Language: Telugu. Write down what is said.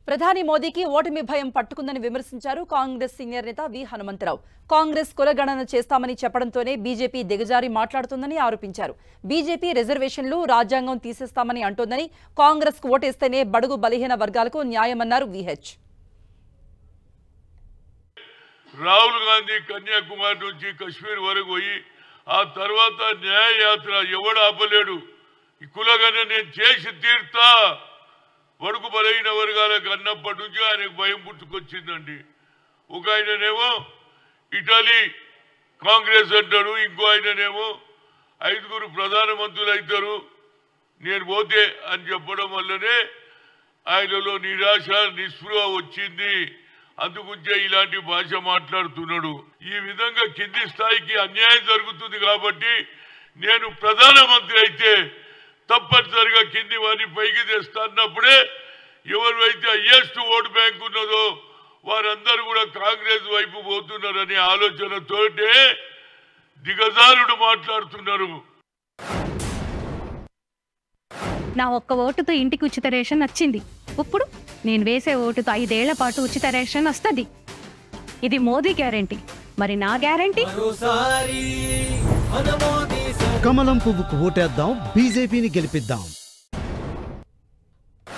ప్రధాని మోదీకి ఓటమి భయం పట్టుకుందని విమర్శించారు కాంగ్రెస్ సీనియర్ నేత వి హనుమంతరావు. కాంగ్రెస్ కులగణన చేస్తామని చెప్పడంతోనే బీజేపీ దిగజారి మాట్లాడుతుందని ఆరోపించారు. బీజేపీ రిజర్వేషన్లు రాజ్యాంగం తీసేస్తామని అంటోందని, కాంగ్రెస్ కు ఓటేస్తేనే బడుగు బలహీన వర్గాలకు న్యాయమన్నారు విహెచ్. రాహుల్ గాంధీ కన్యాకుమారి నుంచి కశ్మీర్ వరకు పోయి ఆ తర్వాత న్యాయయాత్ర ఎవడు ఆపలేడు. ఈ కులగణన నేను చేసి తీర్తా వడుకు బలైన వర్గాలకు అన్నప్పటి నుంచి ఆయనకు భయం పుట్టుకొచ్చిందండి. ఒక ఆయననేమో ఇటలీ కాంగ్రెస్ అంటాడు, ఇంకో ఆయననేమో 5 ప్రధానమంత్రులు అవుతారు నేను పోతే అని చెప్పడం వల్లనే ఆయనలో నిరాశ నిస్పృహ వచ్చింది. అందుకుంటే ఇలాంటి భాష మాట్లాడుతున్నాడు. ఈ విధంగా కింది స్థాయికి అన్యాయం జరుగుతుంది కాబట్టి నేను ప్రధానమంత్రి అయితే తప్పనిసరిగా కింది వారిని పైకి తెస్తున్నప్పుడే ఎవరైతే హైయెస్ట్ ఓటు బ్యాంక్ ఉన్నదో వారందరూ కూడా కాంగ్రెస్ వైపు పోతున్నారనే ఆలోచనతోటే దిగజారుడు మాట్లాడుతున్నారు. నా ఒక్క ఓటుతో ఇంటికి ఉచిత రేషన్ వచ్చింది. ఇప్పుడు నేను వేసే ఓటుతో 5 ఏళ్ల పాటు ఉచిత రేషన్ వస్తుంది. ఇది మోదీ గ్యారెంటీ. మరి నా గ్యారెంటీ? కమలం పువ్వుకు ఓటేద్దాం, బీజేపీని గెలిపిద్దాం.